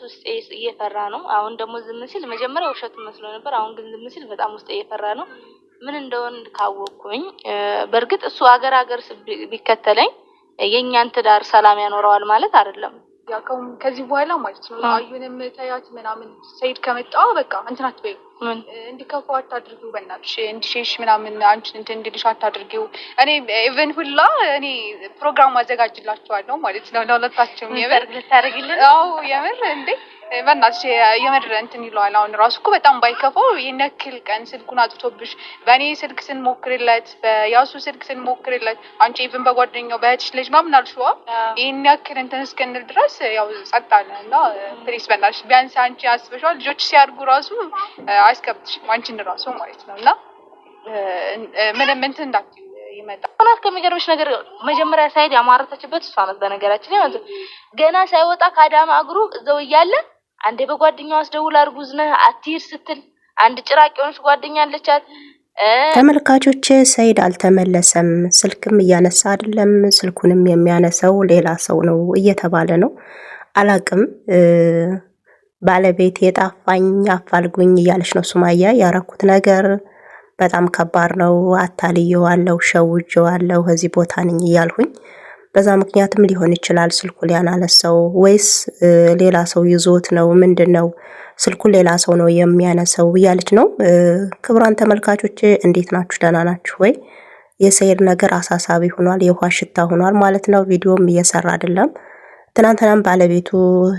ውስጤ እየፈራ ነው። አሁን ደግሞ ዝም ሲል መጀመሪያ ውሸት መስሎ ነበር። አሁን ግን ዝም ሲል በጣም ውስጤ እየፈራ ነው። ምን እንደሆነ ካወቅኩኝ በእርግጥ እሱ አገር ቢከተለኝ የኛን ትዳር ሰላም ያኖረዋል ማለት አይደለም። ያውም ከዚህ በኋላ ማለት ነው አዩንም ታያት ምናምን ሰይድ ከመጣ በቃ እንትን አትበይ እንዲከፋው አታድርጊው በእናትሽ እንዲሸሽ ምናምን አንቺን እንትን እንዲልሽ አታድርጊው። እኔ ኢቨን ሁላ እኔ ፕሮግራም አዘጋጅላችኋለሁ ማለት ነው ለሁለታችሁም የምር ልታረግልን። አዎ የምር እንዴ በእናትሽ የምር እንትን ይለዋል። አሁን ራሱ እኮ በጣም ባይከፋው የነክል ቀን ስልኩን አጥቶብሽ በእኔ ስልክ ስንሞክርለት በያሱ ስልክ ስንሞክርለት አንቺ ኢቭን በጓደኛው በእህትሽ ልጅ ምናምን አልሽዋ ይሄን ያክል እንትን እስክንል ድረስ ያው ጸጥ አለ እና ፕሊስ በእናትሽ ቢያንስ አንቺ አስበሽዋል ልጆች ሲያድጉ ራሱ አያስከብትሽም አንቺን ራሱ ማለት ነው እና ምንም እንትን እንዳትዪ ይመጣል። እናት ከሚገርምሽ ነገር መጀመሪያ ሳይድ ያማረተችበት እሷ ናት። በነገራችን ላይ ማለት ገና ሳይወጣ ካዳማ እግሩ እዛው እያለ አንዴ በጓደኛው አስደውላ እርጉዝ ነህ አትሂድ ስትል አንድ ጭራቅ የሆነች ጓደኛ አለቻት። ተመልካቾች ሰይድ አልተመለሰም፣ ስልክም እያነሳ አይደለም፣ ስልኩንም የሚያነሳው ሌላ ሰው ነው እየተባለ ነው። አላቅም ባለቤት የጣፋኝ አፋልጉኝ እያለች ነው ሱማያ። ያረኩት ነገር በጣም ከባድ ነው፣ አታልየዋለሁ፣ ሸውጄዋለሁ፣ እዚህ ቦታ ነኝ እያልሁኝ በዛ ምክንያትም ሊሆን ይችላል ስልኩ ሊያናነሳው፣ ወይስ ሌላ ሰው ይዞት ነው ምንድነው ስልኩ ሌላ ሰው ነው የሚያነሳው እያለች ነው። ክቡራን ተመልካቾች እንዴት ናችሁ? ደህና ናችሁ ወይ? የሰይድ ነገር አሳሳቢ ሆኗል፣ የውሃ ሽታ ሆኗል ማለት ነው። ቪዲዮም እየሰራ አይደለም። ትናንትናም ባለቤቱ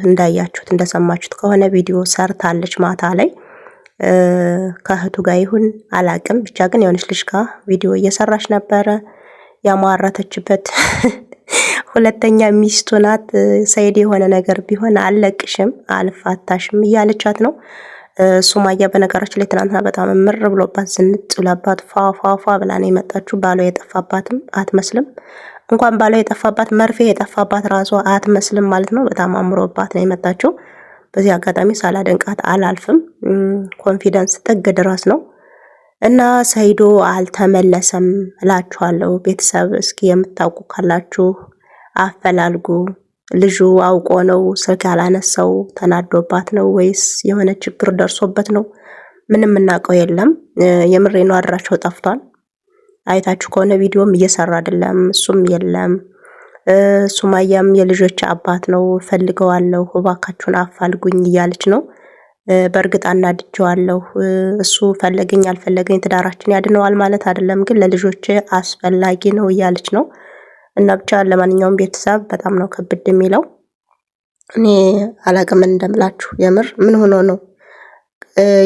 እንዳያችሁት እንደሰማችሁት ከሆነ ቪዲዮ ሰርታለች ማታ ላይ ከእህቱ ጋር ይሁን አላቅም፣ ብቻ ግን የሆነች ልጅ ጋር ቪዲዮ እየሰራች ነበረ። ያማረተችበት ሁለተኛ ሚስቱ ናት። ሰይድ የሆነ ነገር ቢሆን አልለቅሽም አልፋታሽም እያለቻት ነው። ሱማያ በነገራችን ላይ ትናንትና በጣም ምር ብሎባት ዝንጥ ብላባት ፏፏፏ ብላ ነው የመጣችው። ባሏ የጠፋባትም አትመስልም። እንኳን ባሏ የጠፋባት መርፌ የጠፋባት ራሷ አትመስልም ማለት ነው። በጣም አምሮባት ነው የመጣችው። በዚህ አጋጣሚ ሳላደንቃት አላልፍም። ኮንፊደንስ ጥግ ድረስ ነው። እና ሰይዶ አልተመለሰም እላችኋለሁ። ቤተሰብ እስኪ የምታውቁ ካላችሁ አፈላልጉ። ልጁ አውቆ ነው ስልክ ያላነሳው? ተናዶባት ነው ወይስ የሆነ ችግር ደርሶበት ነው? ምንም እናውቀው የለም። የምሬ ነው። አድራቸው ጠፍቷል። አይታችሁ ከሆነ ቪዲዮም እየሰራ አይደለም፣ እሱም የለም። ሱማያም የልጆች አባት ነው ፈልገዋለሁ እባካችሁን አፋልጉኝ እያለች ነው። በእርግጥ አናድጄዋለሁ። እሱ ፈለገኝ አልፈለገኝ ትዳራችን ያድነዋል ማለት አይደለም፣ ግን ለልጆች አስፈላጊ ነው እያለች ነው። እና ብቻ ለማንኛውም ቤተሰብ በጣም ነው ከብድ የሚለው። እኔ አላቅም እንደምላችሁ የምር ምን ሆኖ ነው?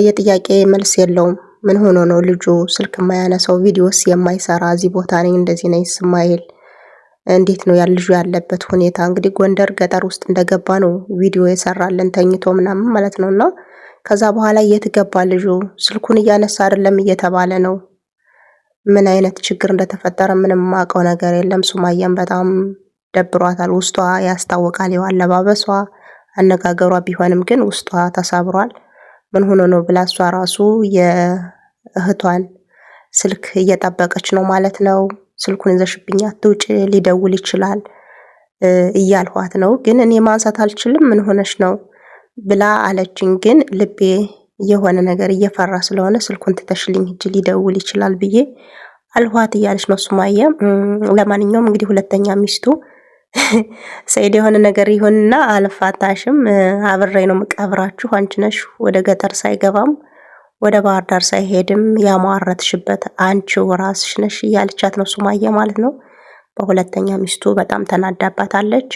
የጥያቄ መልስ የለውም። ምን ሆኖ ነው ልጁ ስልክ የማያነሳው? ቪዲዮስ የማይሰራ እዚህ ቦታ ነኝ እንደዚህ ነኝ ስማይል እንዴት ነው ልጁ ያለበት ሁኔታ? እንግዲህ ጎንደር ገጠር ውስጥ እንደገባ ነው ቪዲዮ የሰራልን ተኝቶ ምናምን ማለት ነውና ከዛ በኋላ የት ገባ ልጁ? ስልኩን እያነሳ አይደለም እየተባለ ነው። ምን አይነት ችግር እንደተፈጠረ ምንም ማቀው ነገር የለም። ሱማያም በጣም ደብሯታል፣ ውስጧ ያስታውቃል። አለባበሷ አነጋገሯ ቢሆንም ግን ውስጧ ተሰብሯል። ምን ሆኖ ነው ብላ እሷ ራሱ የእህቷን ስልክ እየጠበቀች ነው ማለት ነው። ስልኩን ይዘሽብኝ አትውጪ ሊደውል ይችላል እያልኋት ነው፣ ግን እኔ ማንሳት አልችልም ምን ሆነሽ ነው ብላ አለችኝ። ግን ልቤ የሆነ ነገር እየፈራ ስለሆነ ስልኩን ትተሽልኝ ሂጂ ሊደውል ይችላል ብዬ አልኋት እያለች ነው ሱማያ። ለማንኛውም እንግዲህ ሁለተኛ ሚስቱ ሰይድ የሆነ ነገር ይሁንና አልፋታሽም፣ አብሬ ነው መቀብራችሁ፣ አንቺ ነሽ ወደ ገጠር ሳይገባም ወደ ባህር ዳር ሳይሄድም ያማረትሽበት አንቺው ራስሽ ነሽ እያለቻት ነው ሱማያ ማለት ነው። በሁለተኛ ሚስቱ በጣም ተናዳባታለች።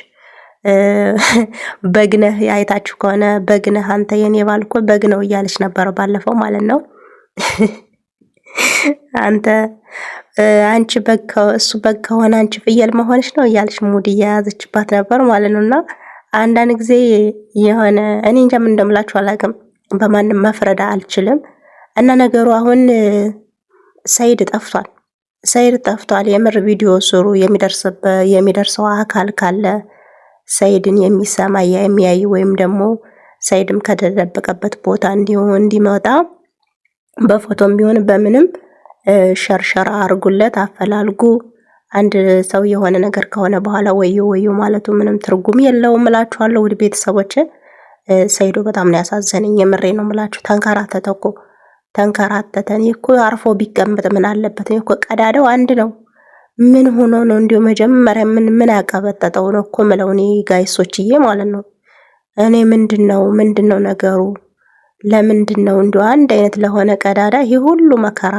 በግነህ አይታችሁ ከሆነ በግነህ አንተ የኔ ባል እኮ በግ ነው እያለች ነበር ባለፈው ማለት ነው። አንቺ በግ እሱ በግ ከሆነ አንቺ ፍየል መሆንሽ ነው እያለች ሙድ እየያዘችባት ነበር ማለት ነውና አንዳንድ ጊዜ የሆነ እኔ እንጃ ምን እንደምላችሁ አላውቅም። በማንም መፍረድ አልችልም። እና ነገሩ አሁን ሰይድ ጠፍቷል። የምር ቪዲዮ ስሩ፣ የሚደርሰው አካል ካለ ሰይድን የሚሰማ የሚያይ ወይም ደግሞ ሰይድም ከተደበቀበት ቦታ እንዲመጣ በፎቶም ቢሆን በምንም ሸርሸራ አርጉለት፣ አፈላልጉ። አንድ ሰው የሆነ ነገር ከሆነ በኋላ ወዮ ማለቱ ምንም ትርጉም የለውም እላችኋለሁ። ውድ ቤተሰቦች ሰይዶ በጣም ነው ያሳዘነኝ። የምሬ ነው የምላችሁ። ተንከራተተ እኮ ተንከራተተ። እኔ እኮ አርፎ ቢቀመጥ ምን አለበት? እኔ እኮ ቀዳዳው አንድ ነው። ምን ሆኖ ነው እንዲሁ መጀመሪያ ምን ያቀበጠጠው ነው እኮ ምለው እኔ ጋይሶችዬ ማለት ነው። እኔ ምንድነው ነገሩ? ለምንድነው እንዲሁ አንድ አይነት ለሆነ ቀዳዳ ይህ ሁሉ መከራ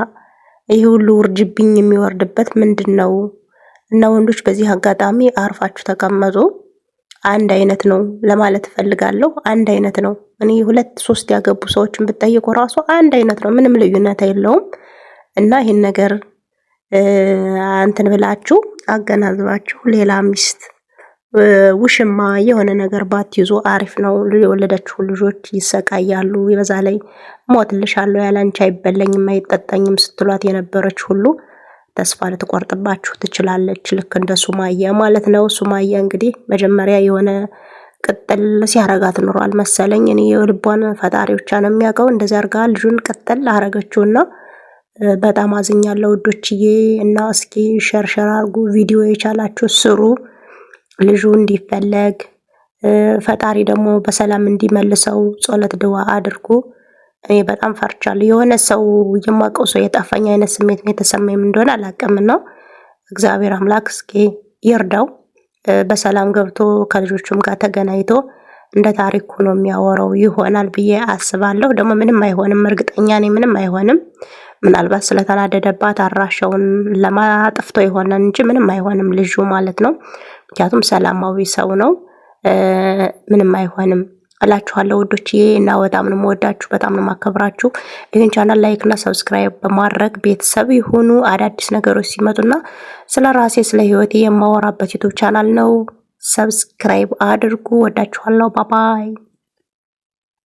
ይህ ሁሉ ውርጅብኝ የሚወርድበት ምንድነው? እና ወንዶች በዚህ አጋጣሚ አርፋችሁ ተቀመጡ። አንድ አይነት ነው ለማለት እፈልጋለሁ። አንድ አይነት ነው። እኔ 2-3 ያገቡ ሰዎችን ብጠይቁ ራሱ አንድ አይነት ነው። ምንም ልዩነት የለውም። እና ይህን ነገር እንትን ብላችሁ አገናዝባችሁ ሌላ ሚስት ውሽማ የሆነ ነገር ባትይዙ አሪፍ ነው። የወለዳችሁ ልጆች ይሰቃያሉ። በዛ ላይ ሞትልሻለሁ ያላንቺ አይበለኝም አይጠጣኝም ስትሏት የነበረች ሁሉ ተስፋ ልትቆርጥባችሁ ትችላለች። ልክ እንደ ሱማያ ማለት ነው። ሱማያ እንግዲህ መጀመሪያ የሆነ ቅጥል ሲያረጋት ኑሯል መሰለኝ። እኔ የልቧን ፈጣሪ ብቻ ነው የሚያውቀው። እንደዚህ አርጋ ልጁን ቅጥል አረገችውና በጣም አዝኛለሁ ውዶችዬ። እና እስኪ ሸርሸር አርጉ፣ ቪዲዮ የቻላችሁ ስሩ። ልጁ እንዲፈለግ ፈጣሪ ደግሞ በሰላም እንዲመልሰው ጸሎት ድዋ አድርጉ። እኔ በጣም ፈርቻለሁ። የሆነ ሰው የማውቀው ሰው የጠፋኝ አይነት ስሜት ነው የተሰማኝ። ምን እንደሆነ አላውቅም። ነው እግዚአብሔር አምላክ እስኪ ይርዳው። በሰላም ገብቶ ከልጆቹም ጋር ተገናኝቶ እንደ ታሪክ ሆኖ የሚያወራው ይሆናል ብዬ አስባለሁ። ደግሞ ምንም አይሆንም፣ እርግጠኛ ነኝ ምንም አይሆንም። ምናልባት ስለተናደደባት አራሻውን ለማጥፍቶ ይሆናል እንጂ ምንም አይሆንም ልጁ ማለት ነው። ምክንያቱም ሰላማዊ ሰው ነው። ምንም አይሆንም እላችኋለሁ ውዶችዬ። እና በጣም ነው የምወዳችሁ፣ በጣም ነው የማከብራችሁ። ይህን ቻናል ላይክ እና ሰብስክራይብ በማድረግ ቤተሰብ ይሁኑ። አዳዲስ ነገሮች ሲመጡና ስለ ራሴ ስለ ህይወቴ የማወራበት ዩቲዩብ ቻናል ነው። ሰብስክራይብ አድርጉ። ወዳችኋለሁ። ባባይ